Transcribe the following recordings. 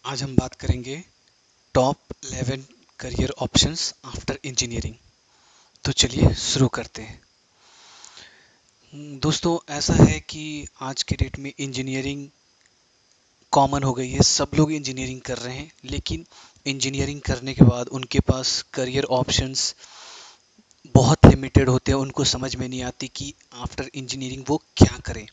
आज हम बात करेंगे top 11 career options after engineering. तो चलिए शुरू करते हैं। दोस्तों, ऐसा है कि आज के डेट में इंजीनियरिंग कॉमन हो गई है। सब लोग इंजीनियरिंग कर रहे हैं, लेकिन इंजीनियरिंग करने के बाद उनके पास करियर ऑप्शंस बहुत लिमिटेड होते हैं। उनको समझ में नहीं आती कि आफ्टर इंजीनियरिंग वो क्या करें,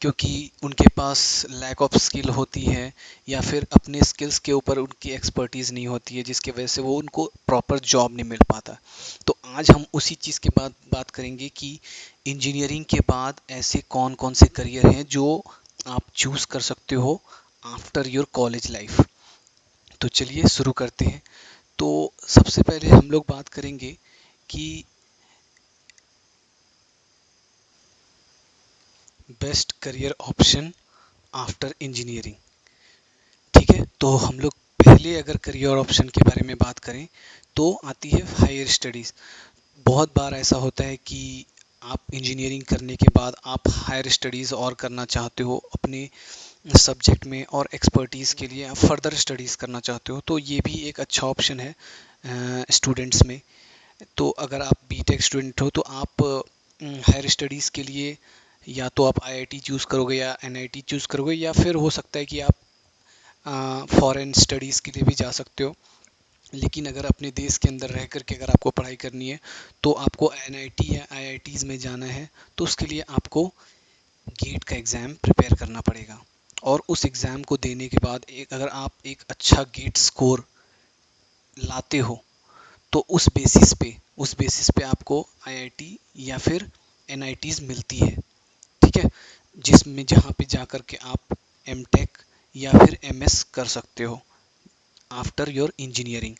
क्योंकि उनके पास लैक ऑफ स्किल होती है या फिर अपने स्किल्स के ऊपर उनकी एक्सपर्टीज़ नहीं होती है, जिसकी वजह से वो उनको प्रॉपर जॉब नहीं मिल पाता। तो आज हम उसी चीज़ के बाद बात करेंगे कि इंजीनियरिंग के बाद ऐसे कौन कौन से करियर हैं जो आप चूज़ कर सकते हो आफ्टर योर कॉलेज लाइफ। तो चलिए शुरू करते हैं। तो सबसे पहले हम लोग बात करेंगे कि best career option after engineering. ठीक है, तो हम लोग पहले अगर करियर ऑप्शन के बारे में बात करें तो आती है हायर स्टडीज़। बहुत बार ऐसा होता है कि आप इंजीनियरिंग करने के बाद आप हायर स्टडीज़ और करना चाहते हो अपने सब्जेक्ट में, और एक्सपर्टीज़ के लिए आप फर्दर स्टडीज़ करना चाहते हो, तो ये भी एक अच्छा ऑप्शन है स्टूडेंट्स में। तो अगर आप बीटेक स्टूडेंट हो तो आप हायर स्टडीज़ के लिए या तो आप आईआईटी चूज़ करोगे या एनआईटी चूज़ करोगे, या फिर हो सकता है कि आप फॉरेन स्टडीज़ के लिए भी जा सकते हो। लेकिन अगर अपने देश के अंदर रह कर के अगर आपको पढ़ाई करनी है तो आपको एनआईटी या आईआईटीज़ में जाना है, तो उसके लिए आपको गेट का एग्ज़ाम प्रिपेयर करना पड़ेगा। और उस एग्ज़ाम को देने के बाद अगर आप एक अच्छा गेट स्कोर लाते हो तो उस बेसिस पे आपको आईआईटी या फिर एनआईटीज़ मिलती है। ठीक है, जिसमें जहाँ पे जा कर के आप एमटेक या फिर एमएस कर सकते हो आफ्टर योर इंजीनियरिंग।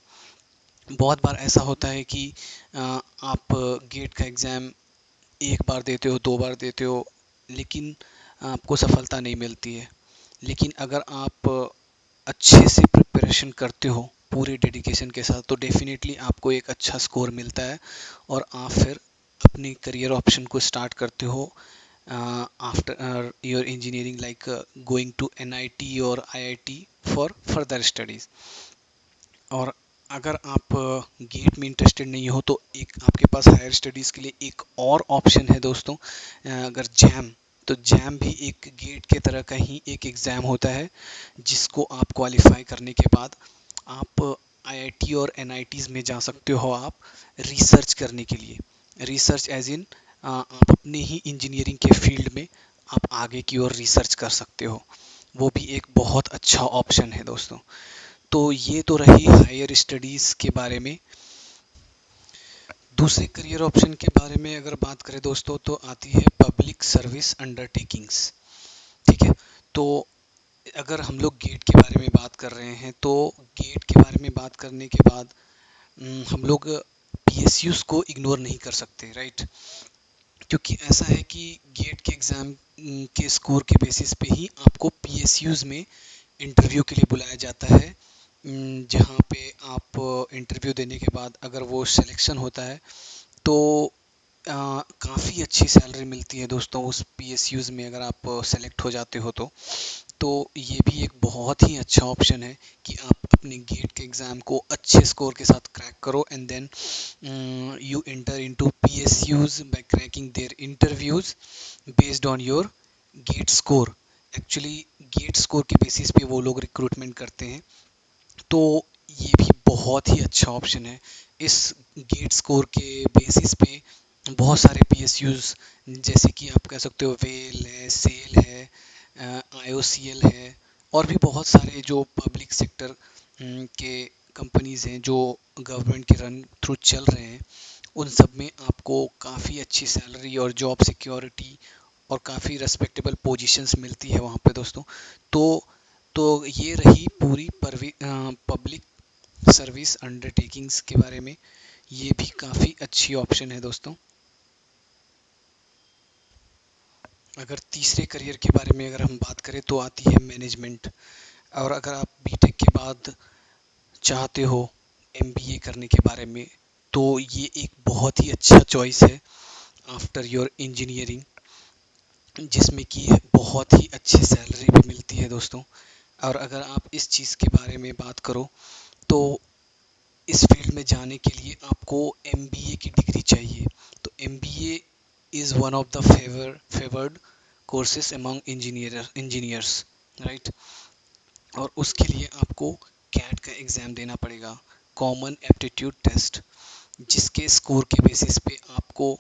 बहुत बार ऐसा होता है कि आप गेट का एग्ज़ाम एक बार देते हो, दो बार देते हो, लेकिन आपको सफलता नहीं मिलती है। लेकिन अगर आप अच्छे से प्रिपरेशन करते हो पूरे डेडिकेशन के साथ, तो डेफिनेटली आपको एक अच्छा स्कोर मिलता है और आप फिर अपनी करियर ऑप्शन को स्टार्ट करते हो after your engineering, like going to NIT और आईआईटी फॉर फर्दर स्टडीज़। और अगर आप गेट में इंटरेस्टेड नहीं हो तो एक आपके पास हायर स्टडीज़ के लिए एक और ऑप्शन है दोस्तों। अगर जैम, तो जैम भी एक गेट के तरह का ही एक एग्ज़ाम होता है, जिसको आप क्वालिफाई करने के बाद आप आईआईटी और एनआईटीज़ में जा सकते हो आप रिसर्च करने के लिए। रिसर्च एज इन आप अपने ही इंजीनियरिंग के फील्ड में आप आगे की ओर रिसर्च कर सकते हो। वो भी एक बहुत अच्छा ऑप्शन है दोस्तों। तो ये तो रही हायर स्टडीज़ के बारे में। दूसरे करियर ऑप्शन के बारे में अगर बात करें दोस्तों तो आती है पब्लिक सर्विस अंडरटेकिंग्स। ठीक है, तो अगर हम लोग गेट के बारे में बात कर रहे हैं तो गेट के बारे में बात करने के बाद हम लोग पीएसयूज़ को इग्नोर नहीं कर सकते, राइट। क्योंकि ऐसा है कि गेट के एग्ज़ाम के स्कोर के बेसिस पे ही आपको पीएसयूज़ में इंटरव्यू के लिए बुलाया जाता है। जहाँ पे आप इंटरव्यू देने के बाद अगर वो सिलेक्शन होता है तो काफ़ी अच्छी सैलरी मिलती है दोस्तों उस पीएसयूज़ में, अगर आप सेलेक्ट हो जाते हो तो ये भी एक बहुत ही अच्छा ऑप्शन है कि आप अपने गेट के एग्ज़ाम को अच्छे स्कोर के साथ क्रैक करो, and then you enter into PSUs by cracking their interviews based on your gate score। Actually get score के बेसिस पे वो लोग रिक्रूटमेंट करते हैं। तो ये भी बहुत ही अच्छा ऑप्शन है। इस गेट स्कोर के बेसिस पे बहुत सारे पीएसयूज, जैसे कि आप कह सकते हो वेल है, सेल है, आईओसीएल है, और भी बहुत सारे जो पब्लिक सेक्टर के कंपनीज़ हैं जो गवर्नमेंट के रन थ्रू चल रहे हैं, उन सब में आपको काफ़ी अच्छी सैलरी और जॉब सिक्योरिटी और काफ़ी रेस्पेक्टेबल पोजीशंस मिलती है वहाँ पे दोस्तों। तो तो ये रही पूरी पब्लिक सर्विस अंडरटेकिंग्स के बारे में। ये भी काफ़ी अच्छी ऑप्शन है दोस्तों। अगर तीसरे करियर के बारे में अगर हम बात करें तो आती है मैनेजमेंट। और अगर आप बीटेक के बाद चाहते हो एमबीए करने के बारे में, तो ये एक बहुत ही अच्छा चॉइस है आफ्टर योर इंजीनियरिंग, जिसमें कि बहुत ही अच्छी सैलरी भी मिलती है दोस्तों। और अगर आप इस चीज़ के बारे में बात करो तो इस फील्ड में जाने के लिए आपको एमबीए की डिग्री चाहिए। तो MBA is one of the favoured courses among engineers, right. और उसके लिए आपको कैट का एग्ज़ाम देना पड़ेगा, कॉमन एप्टीट्यूड टेस्ट, जिसके स्कोर के बेसिस पे आपको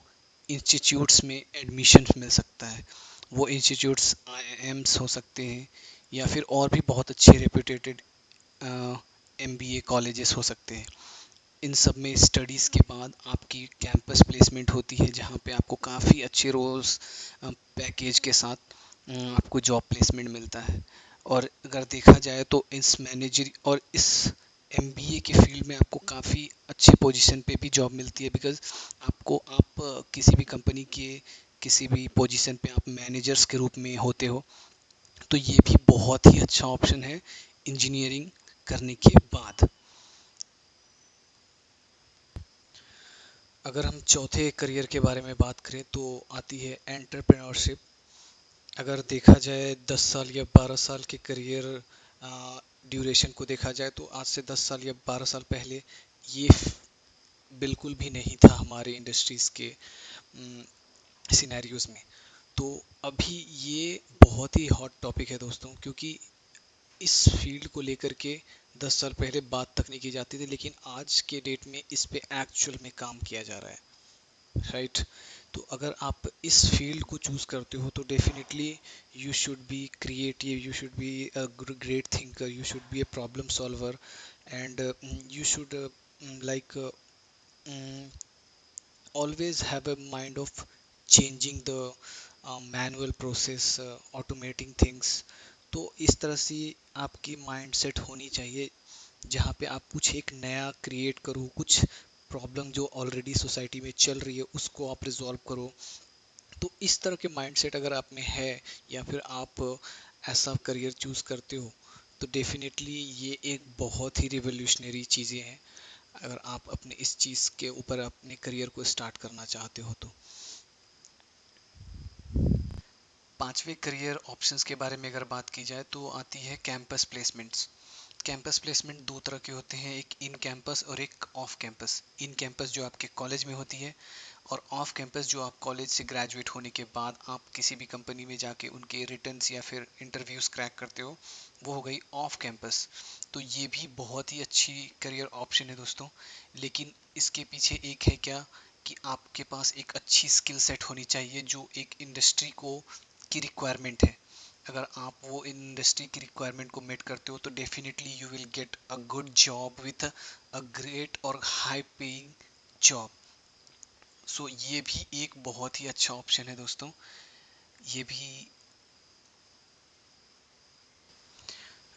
इंस्टीट्यूट्स में एडमिशन मिल सकता है। वो इंस्टीट्यूट्स आईआईएम्स हो सकते हैं या फिर और भी बहुत अच्छे रेप्यूटेटेड एमबीए कॉलेजेस हो सकते हैं। इन सब में स्टडीज़ के बाद आपकी कैंपस प्लेसमेंट होती है, जहाँ पे आपको काफ़ी अच्छे रोल्स पैकेज के साथ आपको जॉब प्लेसमेंट मिलता है। और अगर देखा जाए तो इस मैनेजर और इस एमबीए के फील्ड में आपको काफ़ी अच्छे पोजीशन पे भी जॉब मिलती है, बिकॉज़ आप किसी भी कंपनी के किसी भी पोजीशन पे आप मैनेजर्स के रूप में होते हो। तो ये भी बहुत ही अच्छा ऑप्शन है इंजीनियरिंग करने के बाद। अगर हम चौथे करियर के बारे में बात करें तो आती है एंटरप्रेन्योरशिप। अगर देखा जाए 10 साल या 12 साल के करियर ड्यूरेशन को देखा जाए तो आज से 10 साल या 12 साल पहले ये बिल्कुल भी नहीं था हमारे इंडस्ट्रीज़ के सिनेरियोज में। तो अभी ये बहुत ही हॉट टॉपिक है दोस्तों, क्योंकि इस फील्ड को लेकर के 10 साल पहले बात तक नहीं की जाती थी, लेकिन आज के डेट में इस पे एक्चुअल में काम किया जा रहा है, राइट। तो अगर आप इस फील्ड को चूज़ करते हो तो definitely you should be creative, you should be a great thinker, you should be a problem solver, and you should like always have a mind of changing the manual process, automating things। तो इस तरह से आपकी mind set होनी चाहिए, जहाँ पे आप कुछ एक नया क्रिएट करो, कुछ प्रॉब्लम जो ऑलरेडी सोसाइटी में चल रही है उसको आप रिजॉल्व करो। तो इस तरह के माइंडसेट अगर आप में है या फिर आप ऐसा करियर चूज करते हो तो डेफिनेटली ये एक बहुत ही रिवोल्यूशनरी चीज़ें हैं, अगर आप अपने इस चीज़ के ऊपर अपने करियर को स्टार्ट करना चाहते हो तो। पांचवे करियर ऑप्शंस के बारे में अगर बात की जाए तो आती है कैंपस प्लेसमेंट्स। कैंपस प्लेसमेंट दो तरह के होते हैं, एक इन कैंपस और एक ऑफ कैंपस। इन कैंपस जो आपके कॉलेज में होती है, और ऑफ कैंपस जो आप कॉलेज से ग्रेजुएट होने के बाद आप किसी भी कंपनी में जाके उनके रिटर्न्स या फिर इंटरव्यूज क्रैक करते हो, वो हो गई ऑफ कैंपस। तो ये भी बहुत ही अच्छी करियर ऑप्शन है दोस्तों, लेकिन इसके पीछे एक है क्या कि आपके पास एक अच्छी स्किल सेट होनी चाहिए जो एक इंडस्ट्री को की रिक्वायरमेंट है। अगर आप वो इंडस्ट्री की रिक्वायरमेंट को मेट करते हो तो definitely you will get a good job with a great और हाई पेइंग जॉब। सो ये भी एक बहुत ही अच्छा ऑप्शन है दोस्तों, ये भी।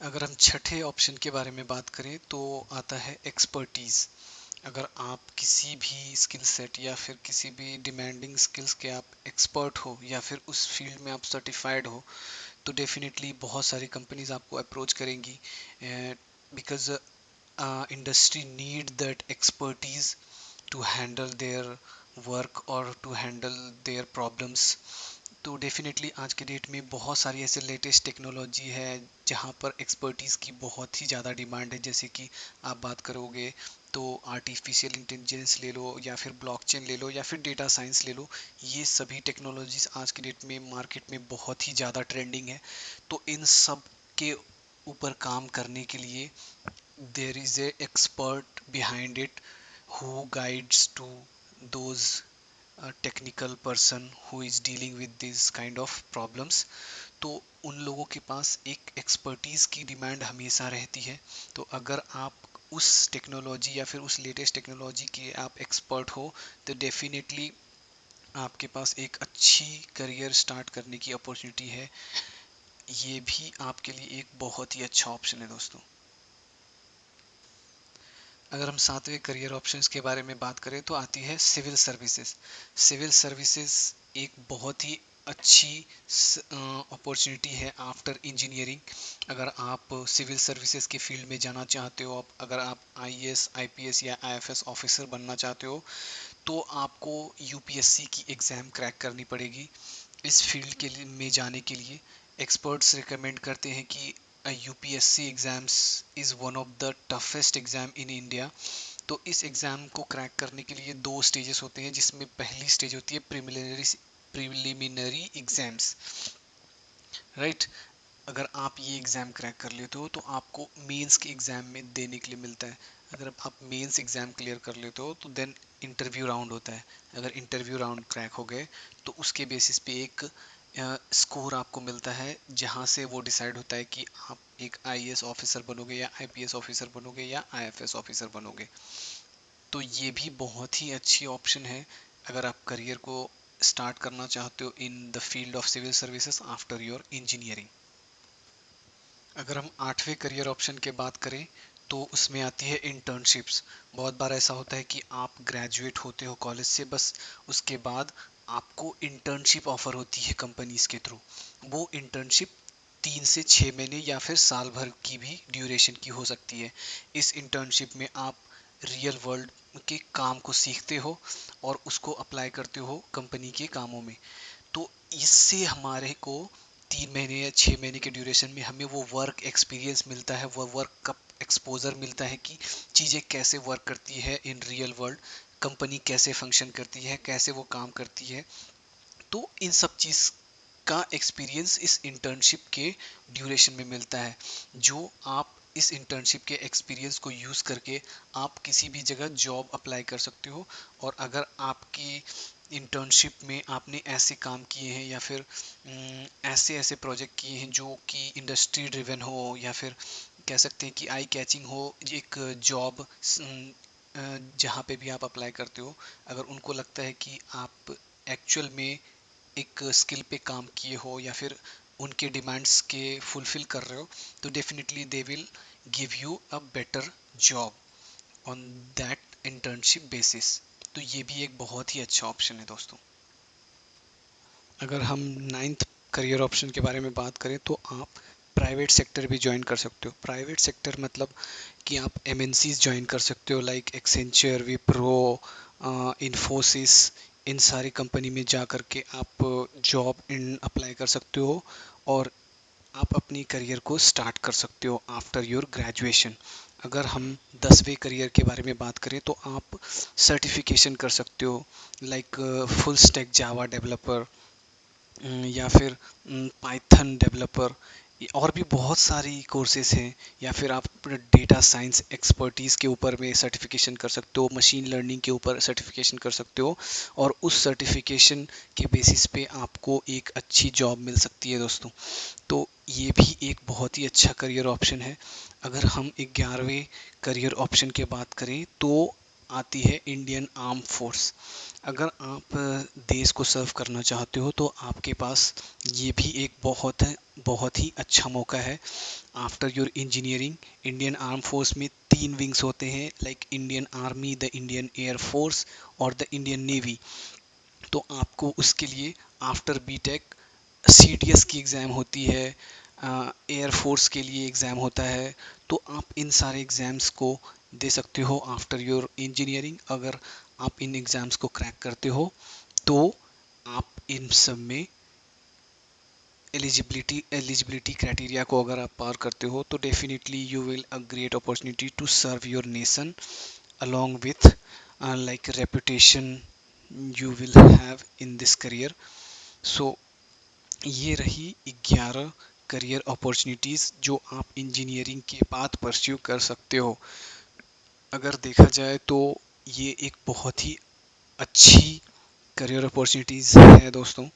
अगर हम छठे ऑप्शन के बारे में बात करें तो आता है एक्सपर्टीज़। अगर आप किसी भी स्किल सेट या फिर किसी भी डिमांडिंग स्किल्स के आप एक्सपर्ट हो या फिर उस फील्ड में आप सर्टिफाइड हो, तो डेफिनेटली बहुत सारी कंपनीज आपको अप्रोच करेंगी, because industry need that expertise to handle their work और to handle their problems। तो डेफिनेटली आज के डेट में बहुत सारी ऐसे लेटेस्ट टेक्नोलॉजी है जहाँ पर एक्सपर्टीज़ की बहुत ही ज़्यादा डिमांड है। जैसे कि आप बात करोगे तो आर्टिफिशियल इंटेलिजेंस ले लो या फिर ब्लॉकचेन ले लो या फिर डेटा साइंस ले लो, ये सभी टेक्नोलॉजीज आज की डेट में मार्केट में बहुत ही ज़्यादा ट्रेंडिंग है। तो इन सब के ऊपर काम करने के लिए there is a expert behind it who guides to those technical person who is dealing with these kind of problems। तो उन लोगों के पास एक एक्सपर्टीज की डिमांड हमेशा रहती है। तो अगर आप उस टेक्नोलॉजी या फिर उस लेटेस्ट टेक्नोलॉजी के आप एक्सपर्ट हो तो डेफिनेटली आपके पास एक अच्छी करियर स्टार्ट करने की अपॉर्चुनिटी है। ये भी आपके लिए एक बहुत ही अच्छा ऑप्शन है दोस्तों। अगर हम सातवें करियर ऑप्शंस के बारे में बात करें तो आती है सिविल सर्विसेज। सिविल सर्विसेज एक बहुत ही अच्छी अपॉर्चुनिटी है आफ्टर इंजीनियरिंग। अगर आप सिविल सर्विसेज के फील्ड में जाना चाहते हो, अगर आप आईएएस आईपीएस या आईएफएस ऑफिसर बनना चाहते हो, तो आपको यूपीएससी की एग्ज़ाम क्रैक करनी पड़ेगी इस फील्ड के लिए में जाने के लिए। एक्सपर्ट्स रिकमेंड करते हैं कि UPSC exams is one of the toughest exam in India. तो इस एग्ज़ाम को क्रैक करने के लिए दो स्टेजेस होते हैं, जिसमें पहली स्टेज होती है प्रिलिमिनरी एग्जाम्स, राइट। अगर आप ये एग्ज़ाम क्रैक कर लेते हो तो आपको मेंस के एग्ज़ाम में देने के लिए मिलता है। अगर आप मेंस एग्ज़ाम क्लियर कर लेते हो तो देन इंटरव्यू राउंड होता है। अगर इंटरव्यू राउंड क्रैक हो गए तो उसके बेसिस पे एक स्कोर आपको मिलता है, जहाँ से वो डिसाइड होता है कि आप एक आईएएस ऑफिसर बनोगे या आईपीएस ऑफिसर बनोगे या आईएफएस ऑफिसर बनोगे। तो ये भी बहुत ही अच्छी ऑप्शन है अगर आप करियर को स्टार्ट करना चाहते हो in the field of civil services after your engineering. अगर हम आठवें करियर ऑप्शन की बात करें तो उसमें आती है इंटर्नशिप्स। बहुत बार ऐसा होता है कि आप ग्रेजुएट होते हो कॉलेज से, बस उसके बाद आपको इंटर्नशिप ऑफर होती है कंपनीज के थ्रू। वो इंटर्नशिप 3 से 6 महीने या फिर साल भर की भी ड्यूरेशन की हो सकती है। इस इंटर्नशिप में आप रियल वर्ल्ड के काम को सीखते हो और उसको अप्लाई करते हो कंपनी के कामों में। तो इससे हमारे को 3 महीने या 6 महीने के ड्यूरेशन में हमें वो वर्क एक्सपीरियंस मिलता है, वो वर्क का एक्सपोजर मिलता है कि चीज़ें कैसे वर्क करती है इन रियल वर्ल्ड, कंपनी कैसे फंक्शन करती है, कैसे वो काम करती है। तो इन सब चीज़ का एक्सपीरियंस इस इंटर्नशिप के ड्यूरेशन में मिलता है, जो आप इस इंटर्नशिप के एक्सपीरियंस को यूज़ करके आप किसी भी जगह जॉब अप्लाई कर सकते हो। और अगर आपकी इंटर्नशिप में आपने ऐसे काम किए हैं या फिर ऐसे ऐसे प्रोजेक्ट किए हैं जो कि इंडस्ट्री ड्रिवन हो या फिर कह सकते हैं कि आई कैचिंग हो, एक जॉब जहाँ पे भी आप अप्लाई करते हो, अगर उनको लगता है कि आप एक्चुअल में एक स्किल पे काम किए हो या फिर उनके डिमांड्स के फुलफिल कर रहे हो, तो definitely they will give you a better job on that internship basis. तो ये भी एक बहुत ही अच्छा ऑप्शन है दोस्तों। अगर हम नाइन्थ करियर ऑप्शन के बारे में बात करें तो आप प्राइवेट सेक्टर भी ज्वाइन कर सकते हो। प्राइवेट सेक्टर मतलब कि आप एमएनसीज ज्वाइन कर सकते हो, लाइक एक्सेंचर, विप्रो, इन्फोसिस। इन सारी कंपनी में जा कर के आप जॉब इन अप्लाई कर सकते हो और आप अपनी करियर को स्टार्ट कर सकते हो आफ्टर योर ग्रेजुएशन। अगर हम 10वें करियर के बारे में बात करें तो आप सर्टिफिकेशन कर सकते हो, like full stack Java developer या फिर पाइथन डेवलपर, और भी बहुत सारी कोर्सेज हैं। या फिर आप डेटा साइंस एक्सपर्टीज़ के ऊपर में सर्टिफिकेशन कर सकते हो, मशीन लर्निंग के ऊपर सर्टिफिकेशन कर सकते हो, और उस सर्टिफिकेशन के बेसिस पे आपको एक अच्छी जॉब मिल सकती है दोस्तों। तो ये भी एक बहुत ही अच्छा करियर ऑप्शन है। अगर हम 11वें करियर ऑप्शन की बात करें तो आती है इंडियन आर्म फोर्स। अगर आप देश को सर्व करना चाहते हो तो आपके पास ये भी एक बहुत ही अच्छा मौका है after your engineering. Indian arm force में 3 विंग्स होते हैं, like Indian army, the Indian air force और द इंडियन नेवी। तो आपको उसके लिए आफ्टर बीटेक सीडीएस की एग्ज़ाम होती है, एयरफोर्स के लिए एग्ज़ाम होता है। तो आप इन सारे एग्ज़ाम्स को दे सकते हो आफ्टर योर इंजीनियरिंग। अगर आप इन एग्ज़ाम्स को क्रैक करते हो तो आप इन सब में एलिजिबिलिटी क्राइटेरिया को अगर आप पार करते हो तो definitely you will a great opportunity to serve your nation along with like reputation you will have in this career. So ये रही 11 करियर अपॉर्चुनिटीज़ जो आप इंजीनियरिंग के बाद परस्यू कर सकते हो। अगर देखा जाए तो ये एक बहुत ही अच्छी करियर अपॉर्चुनिटीज़ है दोस्तों।